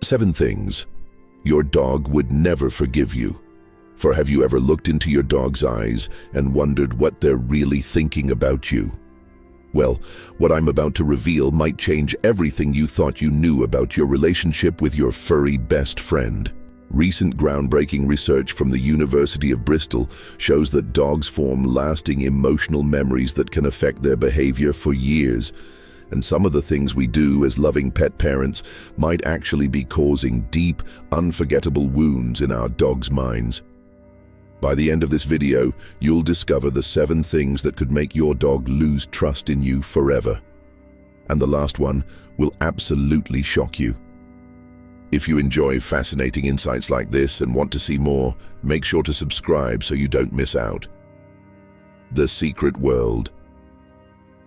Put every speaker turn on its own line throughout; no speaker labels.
7 things your dog would never forgive you. For have you ever looked into your dog's eyes and wondered what they're really thinking about you? Well, what I'm about to reveal might change everything you thought you knew about your relationship with your furry best friend. Recent groundbreaking research from the University of Bristol shows that dogs form lasting emotional memories that can affect their behavior for years. And some of the things we do as loving pet parents might actually be causing deep, unforgettable wounds in our dogs' minds. By the end of this video, you'll discover the 7 things that could make your dog lose trust in you forever. And the last one will absolutely shock you. If you enjoy fascinating insights like this and want to see more, make sure to subscribe so you don't miss out. The secret world.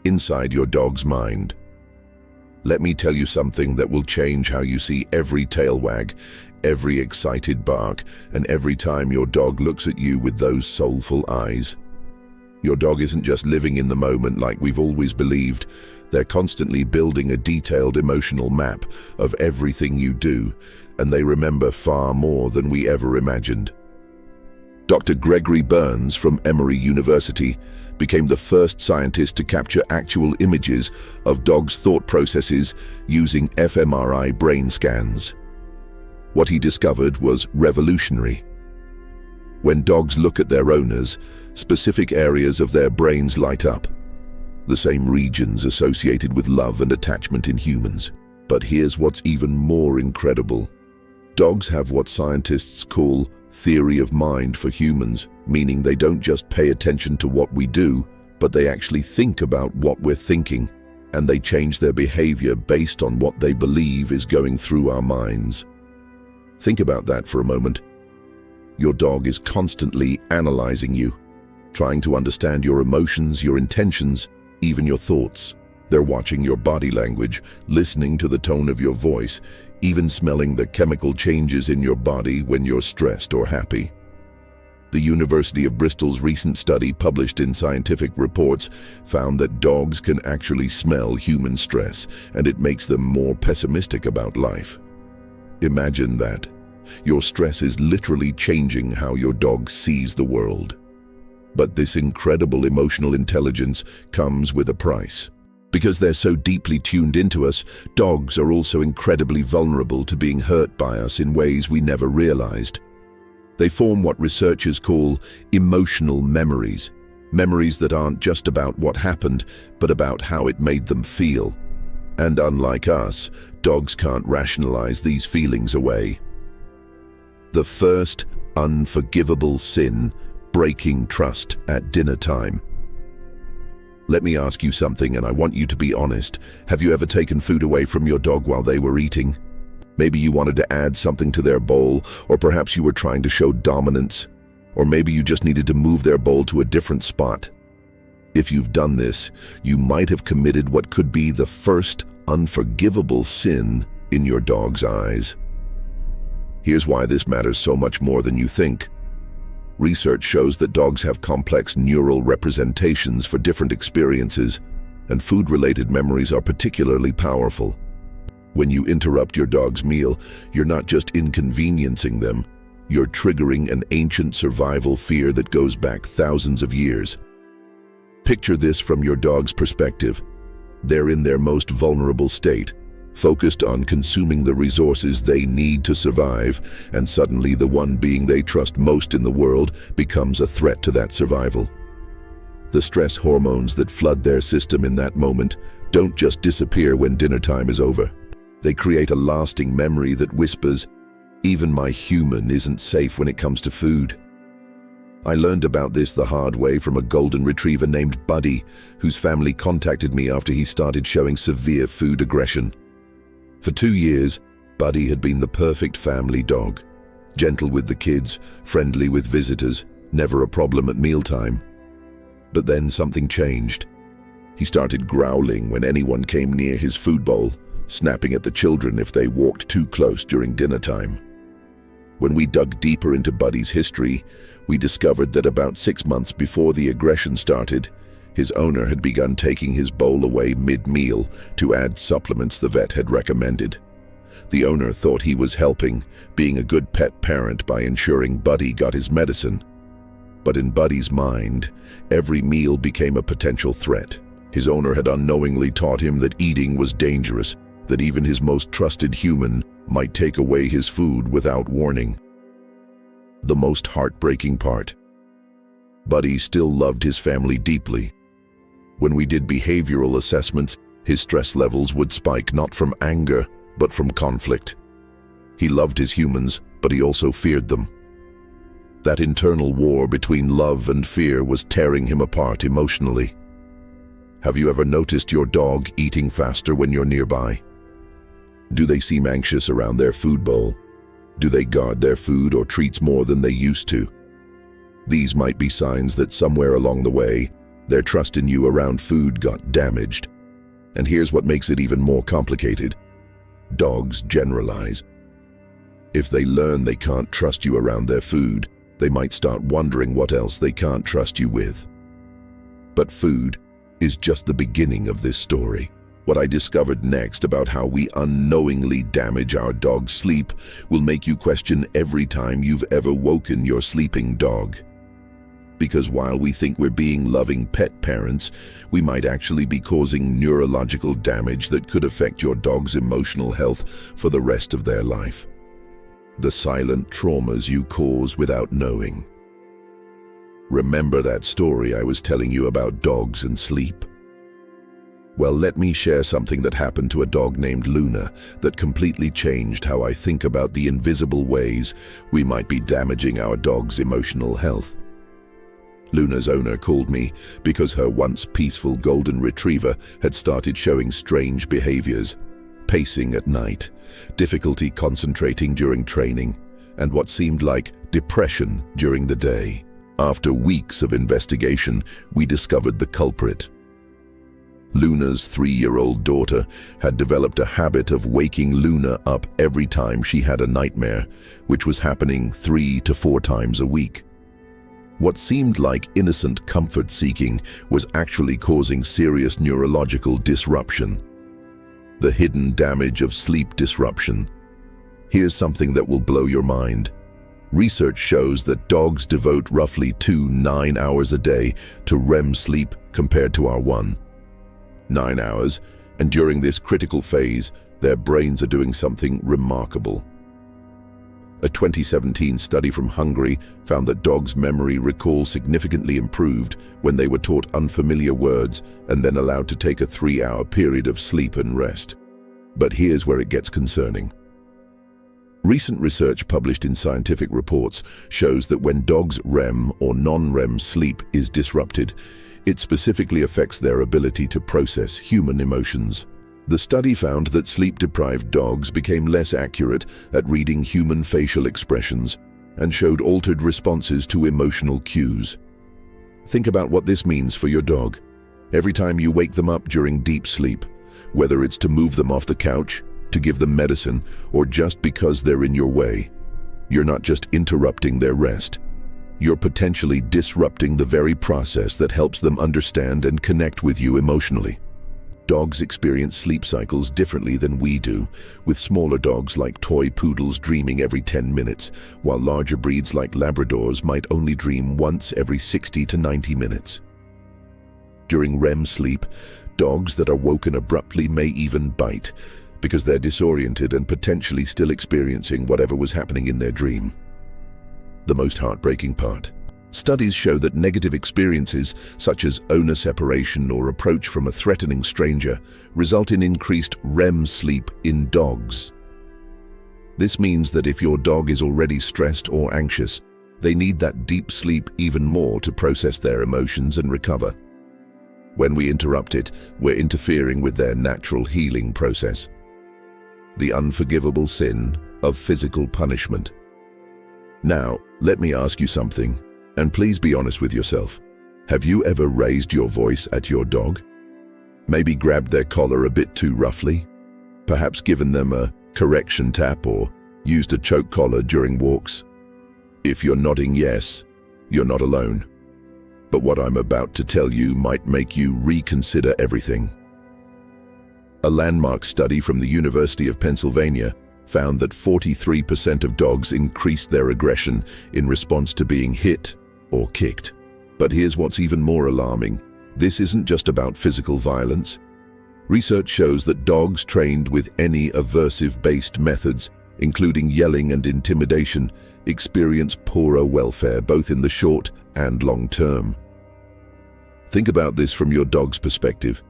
Inside your dog's mind. Let me tell you something that will change how you see every tail wag, every excited bark, and every time your dog looks at you with those soulful eyes. Your dog isn't just living in the moment like we've always believed. They're constantly building a detailed emotional map of everything you do, and they remember far more than we ever imagined. Dr. Gregory Burns from Emory University became the first scientist to capture actual images of dogs' thought processes using fMRI brain scans. What he discovered was revolutionary. When dogs look at their owners, specific areas of their brains light up, the same regions associated with love and attachment in humans. But here's what's even more incredible. Dogs have what scientists call theory of mind for humans, meaning they don't just pay attention to what we do, but they actually think about what we're thinking, and they change their behavior based on what they believe is going through our minds. Think about that for a moment. Your dog is constantly analyzing you, trying to understand your emotions, your intentions, even your thoughts. They're watching your body language, listening to the tone of your voice, even smelling the chemical changes in your body when you're stressed or happy. The University of Bristol's recent study published in Scientific Reports found that dogs can actually smell human stress, and it makes them more pessimistic about life. Imagine that. Your stress is literally changing how your dog sees the world. But this incredible emotional intelligence comes with a price. Because they're so deeply tuned into us, dogs are also incredibly vulnerable to being hurt by us in ways we never realized. They form what researchers call emotional memories. Memories that aren't just about what happened, but about how it made them feel. And unlike us, dogs can't rationalize these feelings away. The first unforgivable sin, breaking trust at dinner time. Let me ask you something, and I want you to be honest. Have you ever taken food away from your dog while they were eating? Maybe you wanted to add something to their bowl, or perhaps you were trying to show dominance, or maybe you just needed to move their bowl to a different spot. If you've done this, you might have committed what could be the first unforgivable sin in your dog's eyes. Here's why this matters so much more than you think. Research shows that dogs have complex neural representations for different experiences, and food-related memories are particularly powerful. When you interrupt your dog's meal, you're not just inconveniencing them, you're triggering an ancient survival fear that goes back thousands of years. Picture this from your dog's perspective. They're in their most vulnerable state, focused on consuming the resources they need to survive, and suddenly the one being they trust most in the world becomes a threat to that survival. The stress hormones that flood their system in that moment don't just disappear when dinner time is over. They create a lasting memory that whispers, "Even my human isn't safe when it comes to food." I learned about this the hard way from a golden retriever named Buddy, whose family contacted me after he started showing severe food aggression. For 2 years, Buddy had been the perfect family dog. Gentle with the kids, friendly with visitors, never a problem at mealtime. But then something changed. He started growling when anyone came near his food bowl, snapping at the children if they walked too close during dinner time. When we dug deeper into Buddy's history, we discovered that about 6 months before the aggression started, his owner had begun taking his bowl away mid-meal to add supplements the vet had recommended. The owner thought he was helping, being a good pet parent by ensuring Buddy got his medicine. But in Buddy's mind, every meal became a potential threat. His owner had unknowingly taught him that eating was dangerous, that even his most trusted human might take away his food without warning. The most heartbreaking part. Buddy still loved his family deeply. When we did behavioral assessments, his stress levels would spike not from anger, but from conflict. He loved his humans, but he also feared them. That internal war between love and fear was tearing him apart emotionally. Have you ever noticed your dog eating faster when you're nearby? Do they seem anxious around their food bowl? Do they guard their food or treats more than they used to? These might be signs that somewhere along the way, their trust in you around food got damaged. And here's what makes it even more complicated. Dogs generalize. If they learn they can't trust you around their food, they might start wondering what else they can't trust you with. But food is just the beginning of this story. What I discovered next about how we unknowingly damage our dog's sleep will make you question every time you've ever woken your sleeping dog. Because while we think we're being loving pet parents, we might actually be causing neurological damage that could affect your dog's emotional health for the rest of their life. The silent traumas you cause without knowing. Remember that story I was telling you about dogs and sleep? Well, let me share something that happened to a dog named Luna that completely changed how I think about the invisible ways we might be damaging our dog's emotional health. Luna's owner called me because her once peaceful golden retriever had started showing strange behaviors, pacing at night, difficulty concentrating during training, and what seemed like depression during the day. After weeks of investigation, we discovered the culprit. Luna's 3-year-old daughter had developed a habit of waking Luna up every time she had a nightmare, which was happening 3 to 4 times a week. What seemed like innocent comfort-seeking was actually causing serious neurological disruption. The hidden damage of sleep disruption. Here's something that will blow your mind. Research shows that dogs devote roughly 9 hours a day to REM sleep compared to our 9 hours, and during this critical phase, their brains are doing something remarkable. A 2017 study from Hungary found that dogs' memory recall significantly improved when they were taught unfamiliar words and then allowed to take a 3-hour period of sleep and rest. But here's where it gets concerning. Recent research published in scientific reports shows that when dogs' REM or non-REM sleep is disrupted, it specifically affects their ability to process human emotions. The study found that sleep-deprived dogs became less accurate at reading human facial expressions and showed altered responses to emotional cues. Think about what this means for your dog. Every time you wake them up during deep sleep, whether it's to move them off the couch, to give them medicine, or just because they're in your way, you're not just interrupting their rest. You're potentially disrupting the very process that helps them understand and connect with you emotionally. Dogs experience sleep cycles differently than we do, with smaller dogs like toy poodles dreaming every 10 minutes, while larger breeds like Labradors might only dream once every 60 to 90 minutes. During REM sleep, dogs that are woken abruptly may even bite, because they're disoriented and potentially still experiencing whatever was happening in their dream. The most heartbreaking part. Studies show that negative experiences, such as owner separation or approach from a threatening stranger, result in increased REM sleep in dogs. This means that if your dog is already stressed or anxious, they need that deep sleep even more to process their emotions and recover. When we interrupt it, we're interfering with their natural healing process. The unforgivable sin of physical punishment. Now, let me ask you something. And please be honest with yourself. Have you ever raised your voice at your dog? Maybe grabbed their collar a bit too roughly? Perhaps given them a correction tap or used a choke collar during walks? If you're nodding yes, you're not alone. But what I'm about to tell you might make you reconsider everything. A landmark study from the University of Pennsylvania found that 43% of dogs increased their aggression in response to being hit or kicked. But here's what's even more alarming. This isn't just about physical violence. Research shows that dogs trained with any aversive-based methods, including yelling and intimidation, experience poorer welfare both in the short and long term. Think about this from your dog's perspective.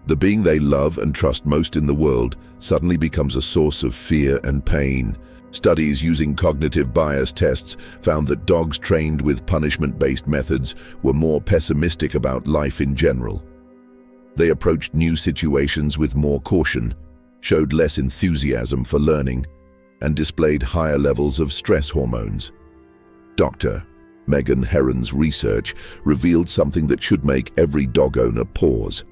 The being they love and trust most in the world suddenly becomes a source of fear and pain. Studies using cognitive bias tests found that dogs trained with punishment-based methods were more pessimistic about life in general. They approached new situations with more caution, showed less enthusiasm for learning, and displayed higher levels of stress hormones. Dr. Megan Heron's research revealed something that should make every dog owner pause.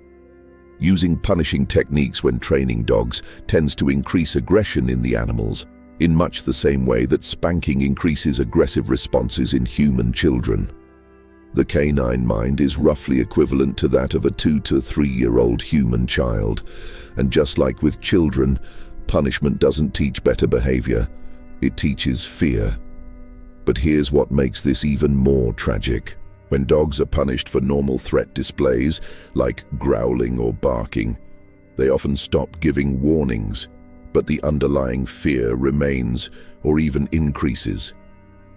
Using punishing techniques when training dogs tends to increase aggression in the animals, in much the same way that spanking increases aggressive responses in human children. The canine mind is roughly equivalent to that of a 2 to 3-year-old human child, and just like with children, punishment doesn't teach better behavior, it teaches fear. But here's what makes this even more tragic. When dogs are punished for normal threat displays, like growling or barking, they often stop giving warnings, but the underlying fear remains or even increases.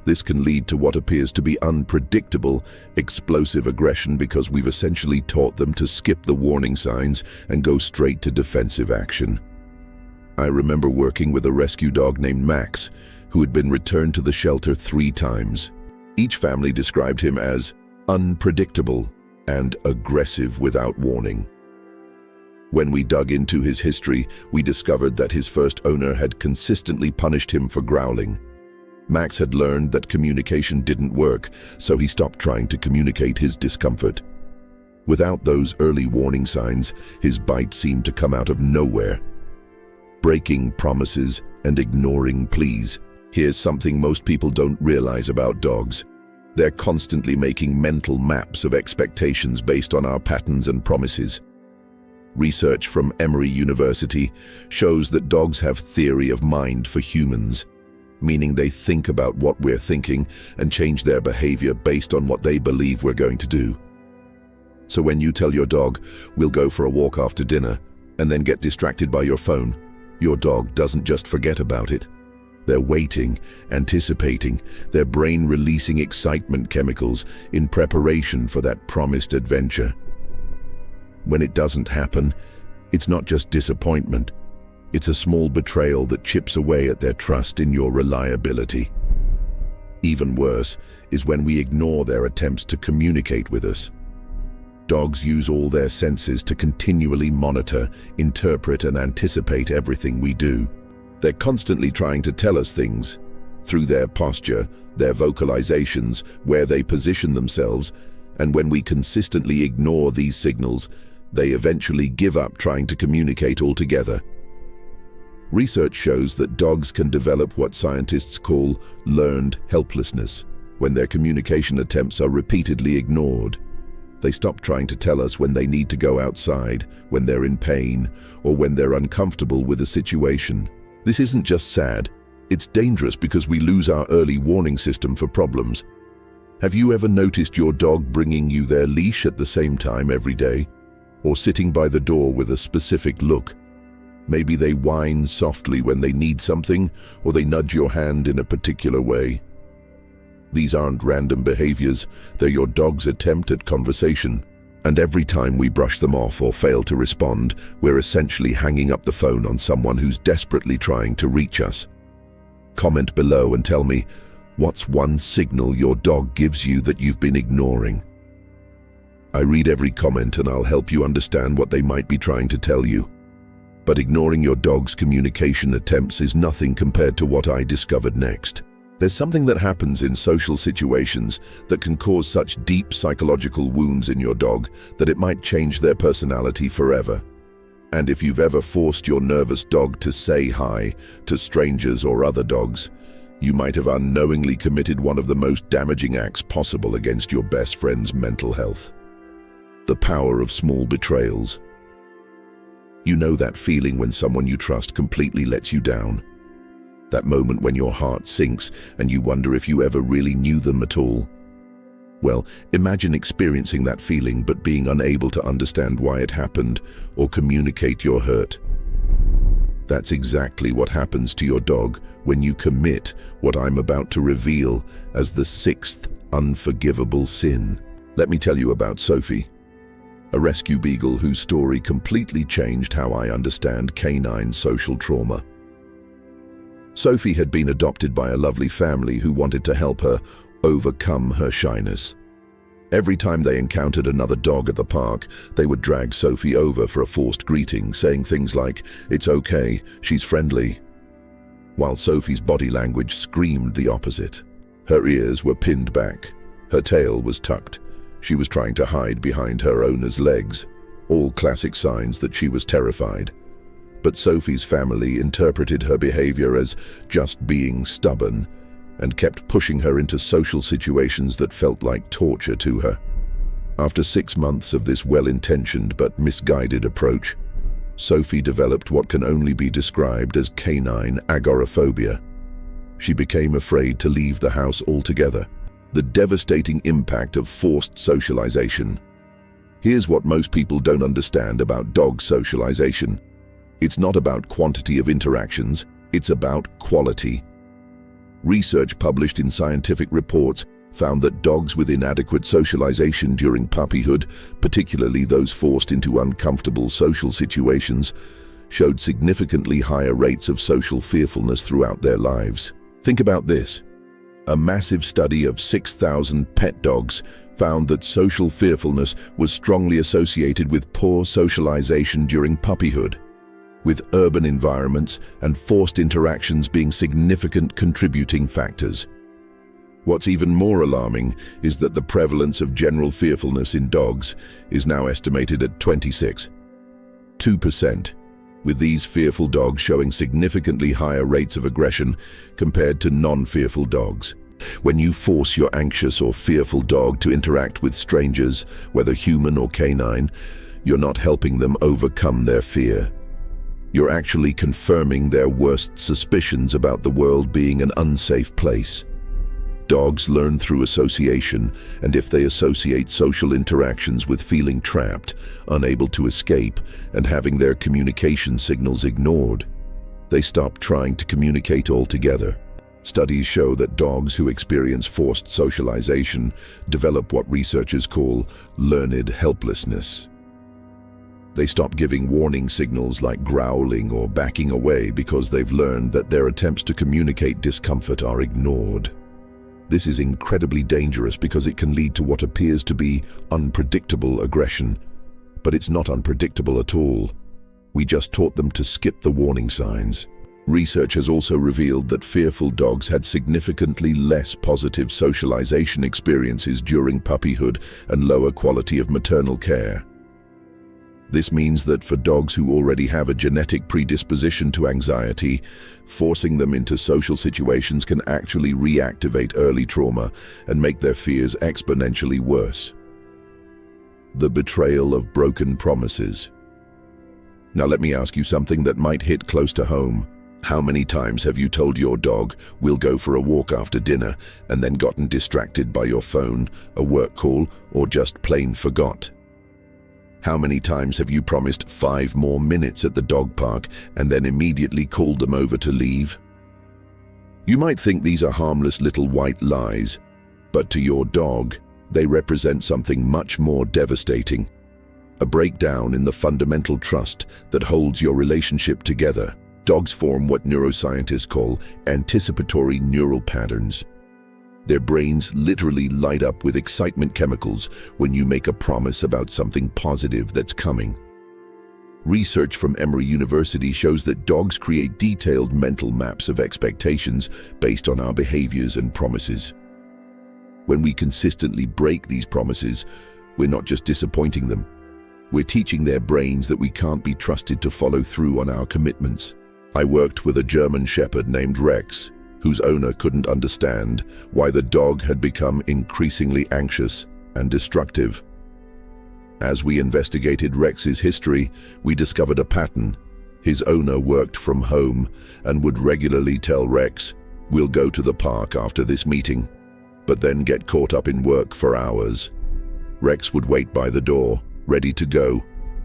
This can lead to what appears to be unpredictable, explosive aggression because we've essentially taught them to skip the warning signs and go straight to defensive action. I remember working with a rescue dog named Max, who had been returned to the shelter 3 times. Each family described him as unpredictable and aggressive without warning. When we dug into his history, we discovered that his first owner had consistently punished him for growling. Max had learned that communication didn't work, so he stopped trying to communicate his discomfort. Without those early warning signs, his bite seemed to come out of nowhere. Breaking promises and ignoring pleas. Here's something most people don't realize about dogs. They're constantly making mental maps of expectations based on our patterns and promises. Research from Emory University shows that dogs have theory of mind for humans, meaning they think about what we're thinking and change their behavior based on what they believe we're going to do. So when you tell your dog, "We'll go for a walk after dinner," and then get distracted by your phone, your dog doesn't just forget about it. They're waiting, anticipating, their brain releasing excitement chemicals in preparation for that promised adventure. When it doesn't happen, it's not just disappointment. It's a small betrayal that chips away at their trust in your reliability. Even worse is when we ignore their attempts to communicate with us. Dogs use all their senses to continually monitor, interpret, and anticipate everything we do. They're constantly trying to tell us things through their posture, their vocalizations, where they position themselves, and when we consistently ignore these signals, they eventually give up trying to communicate altogether. Research shows that dogs can develop what scientists call learned helplessness when their communication attempts are repeatedly ignored. They stop trying to tell us when they need to go outside, when they're in pain, or when they're uncomfortable with a situation. This isn't just sad, it's dangerous because we lose our early warning system for problems. Have you ever noticed your dog bringing you their leash at the same time every day? Or sitting by the door with a specific look? Maybe they whine softly when they need something, or they nudge your hand in a particular way. These aren't random behaviors, they're your dog's attempt at conversation. And every time we brush them off or fail to respond, we're essentially hanging up the phone on someone who's desperately trying to reach us. Comment below and tell me, what's one signal your dog gives you that you've been ignoring? I read every comment and I'll help you understand what they might be trying to tell you. But ignoring your dog's communication attempts is nothing compared to what I discovered next. There's something that happens in social situations that can cause such deep psychological wounds in your dog that it might change their personality forever. And if you've ever forced your nervous dog to say hi to strangers or other dogs, you might have unknowingly committed one of the most damaging acts possible against your best friend's mental health. The power of small betrayals. You know that feeling when someone you trust completely lets you down. That moment when your heart sinks and you wonder if you ever really knew them at all. Well, imagine experiencing that feeling but being unable to understand why it happened or communicate your hurt. That's exactly what happens to your dog when you commit what I'm about to reveal as the sixth unforgivable sin. Let me tell you about Sophie, a rescue beagle whose story completely changed how I understand canine social trauma. Sophie had been adopted by a lovely family who wanted to help her overcome her shyness. Every time they encountered another dog at the park, they would drag Sophie over for a forced greeting, saying things like, "It's okay, she's friendly," while Sophie's body language screamed the opposite. Her ears were pinned back, her tail was tucked, she was trying to hide behind her owner's legs, all classic signs that she was terrified. But Sophie's family interpreted her behavior as just being stubborn and kept pushing her into social situations that felt like torture to her. After 6 months of this well-intentioned but misguided approach, Sophie developed what can only be described as canine agoraphobia. She became afraid to leave the house altogether. The devastating impact of forced socialization. Here's what most people don't understand about dog socialization. It's not about quantity of interactions, it's about quality. Research published in scientific reports found that dogs with inadequate socialization during puppyhood, particularly those forced into uncomfortable social situations, showed significantly higher rates of social fearfulness throughout their lives. Think about this. A massive study of 6,000 pet dogs found that social fearfulness was strongly associated with poor socialization during puppyhood, with urban environments and forced interactions being significant contributing factors. What's even more alarming is that the prevalence of general fearfulness in dogs is now estimated at 26.2%, with these fearful dogs showing significantly higher rates of aggression compared to non-fearful dogs. When you force your anxious or fearful dog to interact with strangers, whether human or canine, you're not helping them overcome their fear. You're actually confirming their worst suspicions about the world being an unsafe place. Dogs learn through association, and if they associate social interactions with feeling trapped, unable to escape, and having their communication signals ignored, they stop trying to communicate altogether. Studies show that dogs who experience forced socialization develop what researchers call learned helplessness. They stop giving warning signals like growling or backing away because they've learned that their attempts to communicate discomfort are ignored. This is incredibly dangerous because it can lead to what appears to be unpredictable aggression. But it's not unpredictable at all. We just taught them to skip the warning signs. Research has also revealed that fearful dogs had significantly less positive socialization experiences during puppyhood and lower quality of maternal care. This means that for dogs who already have a genetic predisposition to anxiety, forcing them into social situations can actually reactivate early trauma and make their fears exponentially worse. The betrayal of broken promises. Now let me ask you something that might hit close to home. How many times have you told your dog, "We'll go for a walk after dinner," and then gotten distracted by your phone, a work call, or just plain forgot? How many times have you promised 5 more minutes at the dog park and then immediately called them over to leave? You might think these are harmless little white lies, but to your dog, they represent something much more devastating. A breakdown in the fundamental trust that holds your relationship together. Dogs form what neuroscientists call anticipatory neural patterns. Their brains literally light up with excitement chemicals when you make a promise about something positive that's coming. Research from Emory University shows that dogs create detailed mental maps of expectations based on our behaviors and promises. When we consistently break these promises, we're not just disappointing them. We're teaching their brains that we can't be trusted to follow through on our commitments. I worked with a German Shepherd named Rex, whose owner couldn't understand why the dog had become increasingly anxious and destructive. As we investigated Rex's history, we discovered a pattern. His owner worked from home and would regularly tell Rex, "We'll go to the park after this meeting," but then get caught up in work for hours. Rex would wait by the door, ready to go,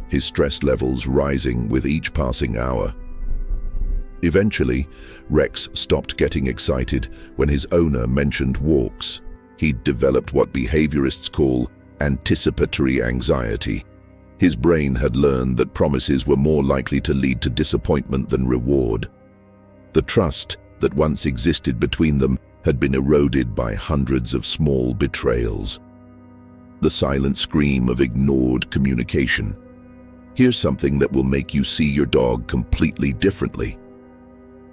his stress levels rising with each passing hour. Eventually, Rex stopped getting excited when his owner mentioned walks. He'd developed what behaviorists call anticipatory anxiety. His brain had learned that promises were more likely to lead to disappointment than reward. The trust that once existed between them had been eroded by hundreds of small betrayals. The silent scream of ignored communication. Here's something that will make you see your dog completely differently.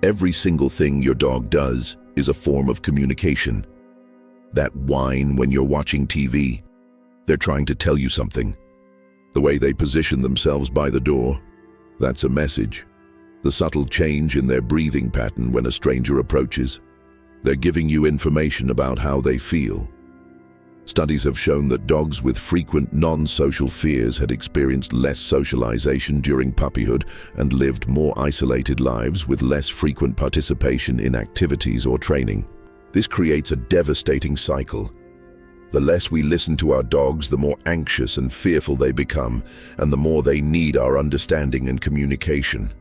Every single thing your dog does is a form of communication. That whine when you're watching TV, they're trying to tell you something. The way they position themselves by the door, that's a message. The subtle change in their breathing pattern when a stranger approaches, they're giving you information about how they feel. Studies have shown that dogs with frequent non-social fears had experienced less socialization during puppyhood and lived more isolated lives with less frequent participation in activities or training. This creates a devastating cycle. The less we listen to our dogs, the more anxious and fearful they become, and the more they need our understanding and communication.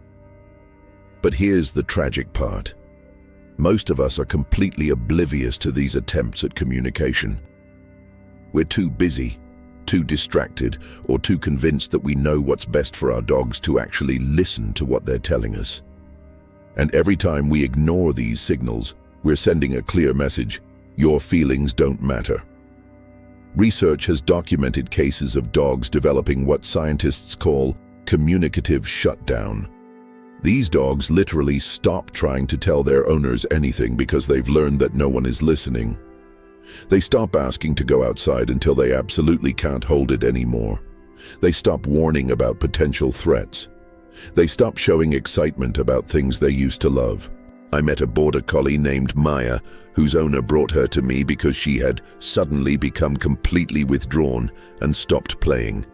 But here's the tragic part. Most of us are completely oblivious to these attempts at communication. We're too busy, too distracted, or too convinced that we know what's best for our dogs to actually listen to what they're telling us. And every time we ignore these signals, we're sending a clear message: your feelings don't matter. Research has documented cases of dogs developing what scientists call communicative shutdown. These dogs literally stop trying to tell their owners anything because they've learned that no one is listening. They stop asking to go outside until they absolutely can't hold it anymore. They stop warning about potential threats. They stop showing excitement about things they used to love. I met a border collie named Maya, whose owner brought her to me because she had suddenly become completely withdrawn and stopped playing.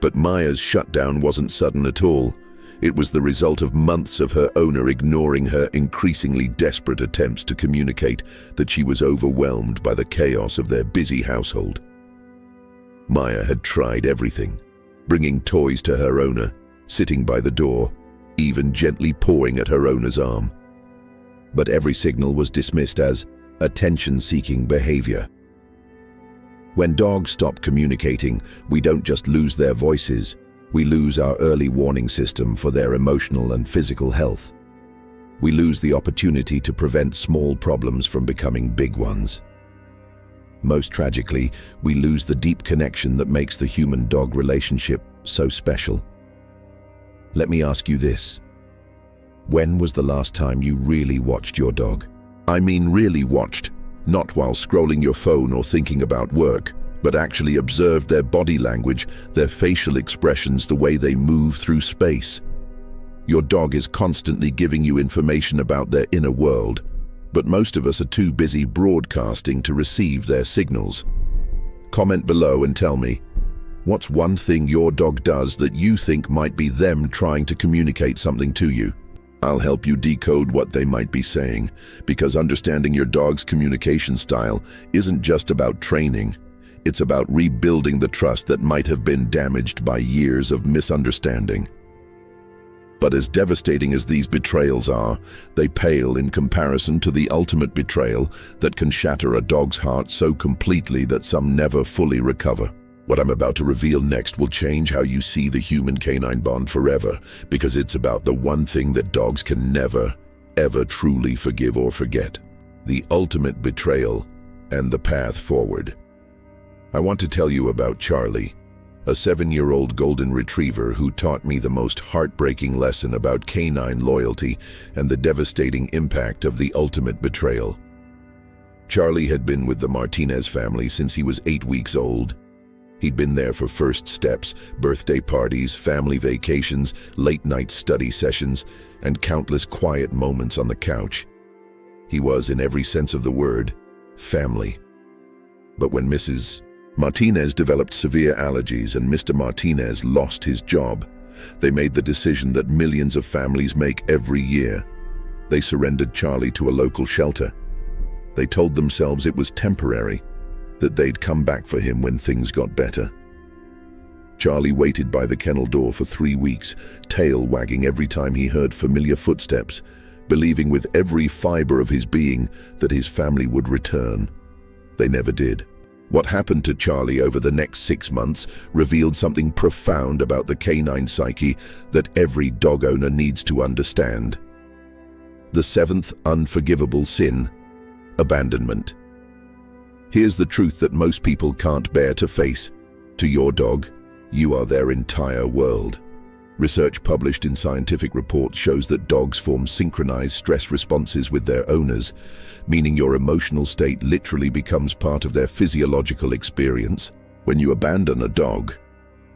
But Maya's shutdown wasn't sudden at all. It was the result of months of her owner ignoring her increasingly desperate attempts to communicate that she was overwhelmed by the chaos of their busy household. Maya had tried everything, bringing toys to her owner, sitting by the door, even gently pawing at her owner's arm. But every signal was dismissed as attention-seeking behavior. When dogs stop communicating, we don't just lose their voices, we lose our early warning system for their emotional and physical health. We lose the opportunity to prevent small problems from becoming big ones. Most tragically, we lose the deep connection that makes the human-dog relationship so special. Let me ask you this. When was the last time you really watched your dog? I mean really watched, not while scrolling your phone or thinking about work, but actually observed their body language, their facial expressions, the way they move through space. Your dog is constantly giving you information about their inner world, but most of us are too busy broadcasting to receive their signals. Comment below and tell me, what's one thing your dog does that you think might be them trying to communicate something to you? I'll help you decode what they might be saying, because understanding your dog's communication style isn't just about training. It's about rebuilding the trust that might have been damaged by years of misunderstanding. But as devastating as these betrayals are, they pale in comparison to the ultimate betrayal that can shatter a dog's heart so completely that some never fully recover. What I'm about to reveal next will change how you see the human-canine bond forever, because it's about the one thing that dogs can never, ever truly forgive or forget: the ultimate betrayal and the path forward. I want to tell you about Charlie, a 7-year-old golden retriever who taught me the most heartbreaking lesson about canine loyalty and the devastating impact of the ultimate betrayal. Charlie had been with the Martinez family since he was 8 weeks old. He'd been there for first steps, birthday parties, family vacations, late-night study sessions, and countless quiet moments on the couch. He was, in every sense of the word, family. But when Mrs. Martinez developed severe allergies and Mr. Martinez lost his job, They made the decision that millions of families make every year. They surrendered Charlie to a local shelter. They told themselves it was temporary, that they'd come back for him when things got better. Charlie waited by the kennel door for 3 weeks, tail wagging every time he heard familiar footsteps, believing with every fiber of his being that his family would return. They never did. What happened to Charlie over the next 6 months revealed something profound about the canine psyche that every dog owner needs to understand. The 7th unforgivable sin: abandonment. Here's the truth that most people can't bear to face. To your dog, you are their entire world. Research published in scientific reports shows that dogs form synchronized stress responses with their owners, meaning your emotional state literally becomes part of their physiological experience. When you abandon a dog,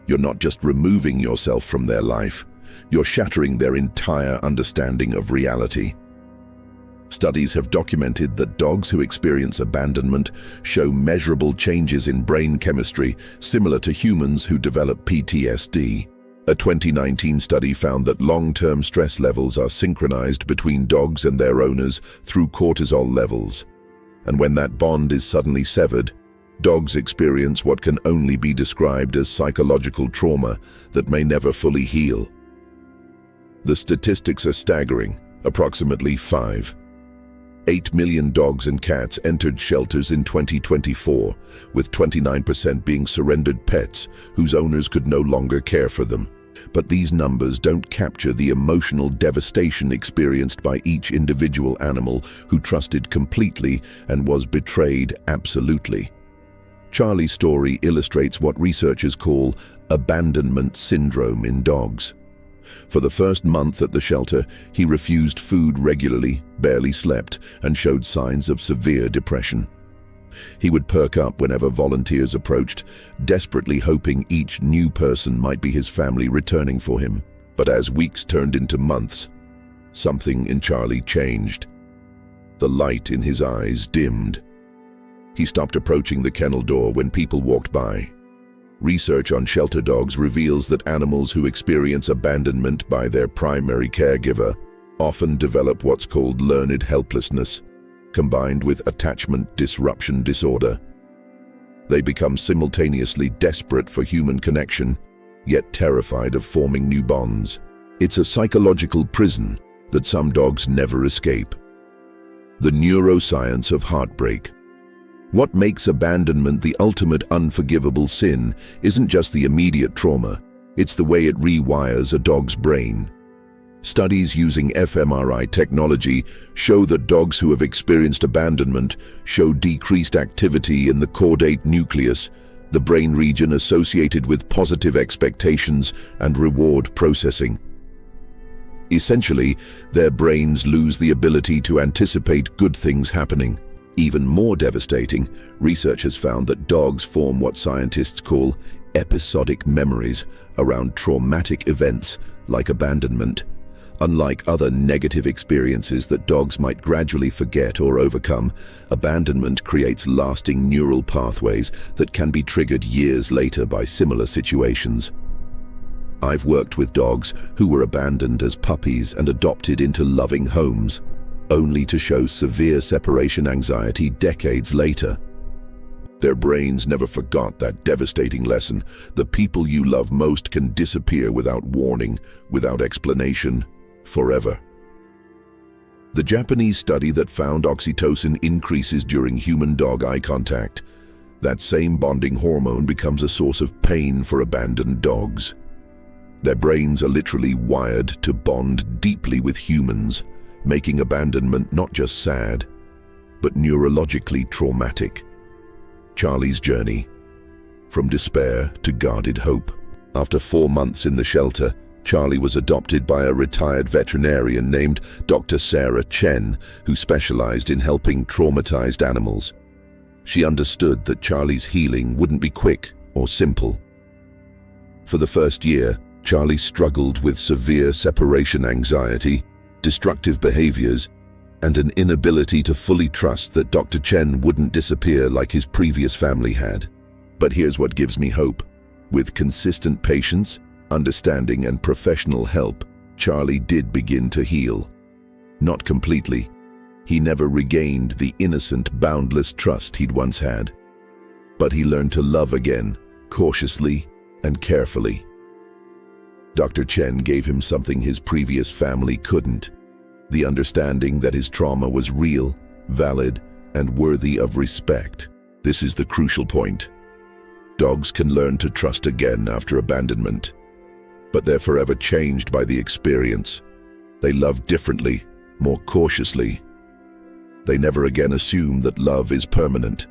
you're not just removing yourself from their life, you're shattering their entire understanding of reality. Studies have documented that dogs who experience abandonment show measurable changes in brain chemistry, similar to humans who develop PTSD. A 2019 study found that long-term stress levels are synchronized between dogs and their owners through cortisol levels. And when that bond is suddenly severed, dogs experience what can only be described as psychological trauma that may never fully heal. The statistics are staggering. Approximately 5.8 million dogs and cats entered shelters in 2024, with 29% being surrendered pets whose owners could no longer care for them. But these numbers don't capture the emotional devastation experienced by each individual animal who trusted completely and was betrayed absolutely. Charlie's story illustrates what researchers call abandonment syndrome in dogs. For the first month at the shelter, he refused food regularly, barely slept, and showed signs of severe depression. He would perk up whenever volunteers approached, desperately hoping each new person might be his family returning for him. But as weeks turned into months, something in Charlie changed. The light in his eyes dimmed. He stopped approaching the kennel door when people walked by. Research on shelter dogs reveals that animals who experience abandonment by their primary caregiver often develop what's called learned helplessness, combined with attachment disruption disorder. They become simultaneously desperate for human connection, yet terrified of forming new bonds. It's a psychological prison that some dogs never escape. The neuroscience of heartbreak. What makes abandonment the ultimate unforgivable sin isn't just the immediate trauma, it's the way it rewires a dog's brain. Studies using fMRI technology show that dogs who have experienced abandonment show decreased activity in the caudate nucleus, the brain region associated with positive expectations and reward processing. Essentially, their brains lose the ability to anticipate good things happening. Even more devastating, research has found that dogs form what scientists call episodic memories around traumatic events like abandonment. Unlike other negative experiences that dogs might gradually forget or overcome, abandonment creates lasting neural pathways that can be triggered years later by similar situations. I've worked with dogs who were abandoned as puppies and adopted into loving homes, only to show severe separation anxiety decades later. Their brains never forgot that devastating lesson. The people you love most can disappear without warning, without explanation, forever. The Japanese study that found oxytocin increases during human-dog eye contact. That same bonding hormone becomes a source of pain for abandoned dogs. Their brains are literally wired to bond deeply with humans, making abandonment not just sad, but neurologically traumatic. Charlie's journey, from despair to guarded hope. After 4 months in the shelter, Charlie was adopted by a retired veterinarian named Dr. Sarah Chen, who specialized in helping traumatized animals. She understood that Charlie's healing wouldn't be quick or simple. For the first year, Charlie struggled with severe separation anxiety, destructive behaviors, and an inability to fully trust that Dr. Chen wouldn't disappear like his previous family had. But here's what gives me hope. With consistent patience, understanding, and professional help, Charlie did begin to heal. Not completely. He never regained the innocent, boundless trust he'd once had. But he learned to love again, cautiously and carefully. Dr. Chen gave him something his previous family couldn't: the understanding that his trauma was real, valid, and worthy of respect. This is the crucial point. Dogs can learn to trust again after abandonment, but they're forever changed by the experience. They love differently, more cautiously. They never again assume that love is permanent.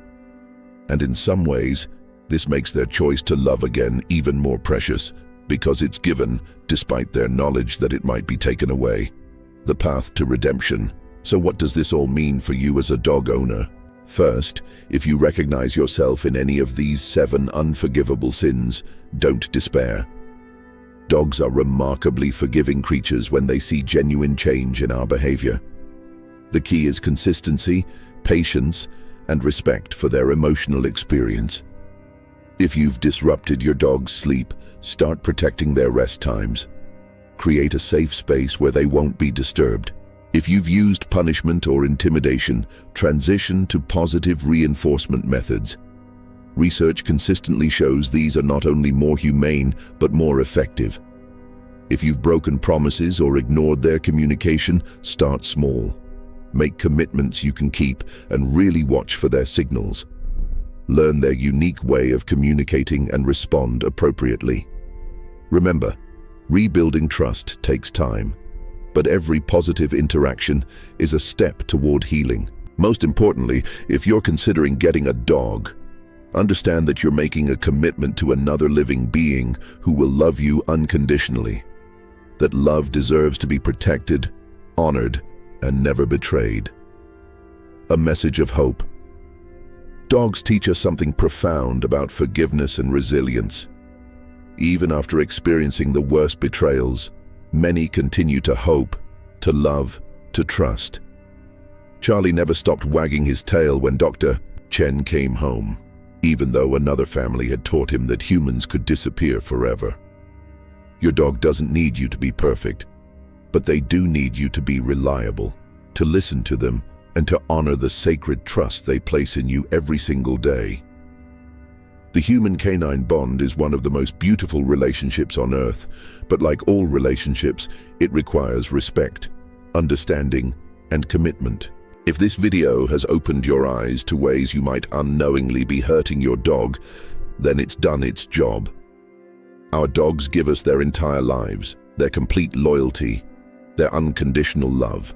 And in some ways, this makes their choice to love again even more precious, because it's given despite their knowledge that it might be taken away. The path to redemption. So what does this all mean for you as a dog owner? First, if you recognize yourself in any of these 7 unforgivable sins, don't despair. Dogs are remarkably forgiving creatures when they see genuine change in our behavior. The key is consistency, patience, and respect for their emotional experience. If you've disrupted your dog's sleep, start protecting their rest times. Create a safe space where they won't be disturbed. If you've used punishment or intimidation, transition to positive reinforcement methods. Research consistently shows these are not only more humane, but more effective. If you've broken promises or ignored their communication, start small. Make commitments you can keep and really watch for their signals. Learn their unique way of communicating and respond appropriately. Remember, rebuilding trust takes time, but every positive interaction is a step toward healing. Most importantly, if you're considering getting a dog, understand that you're making a commitment to another living being who will love you unconditionally. That love deserves to be protected, honored, and never betrayed. A message of hope. Dogs teach us something profound about forgiveness and resilience. Even after experiencing the worst betrayals, many continue to hope, to love, to trust. Charlie never stopped wagging his tail when Dr. Chen came home, even though another family had taught him that humans could disappear forever. Your dog doesn't need you to be perfect, but they do need you to be reliable, to listen to them, and to honor the sacred trust they place in you every single day. The human-canine bond is one of the most beautiful relationships on Earth, but like all relationships, it requires respect, understanding, and commitment. If this video has opened your eyes to ways you might unknowingly be hurting your dog, then it's done its job. Our dogs give us their entire lives, their complete loyalty, their unconditional love.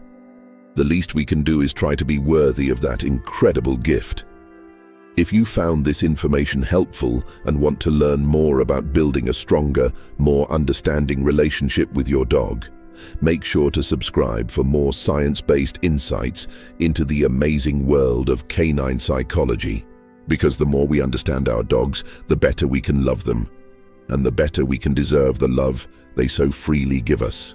The least we can do is try to be worthy of that incredible gift. If you found this information helpful and want to learn more about building a stronger, more understanding relationship with your dog, make sure to subscribe for more science-based insights into the amazing world of canine psychology. Because the more we understand our dogs, the better we can love them, and the better we can deserve the love they so freely give us.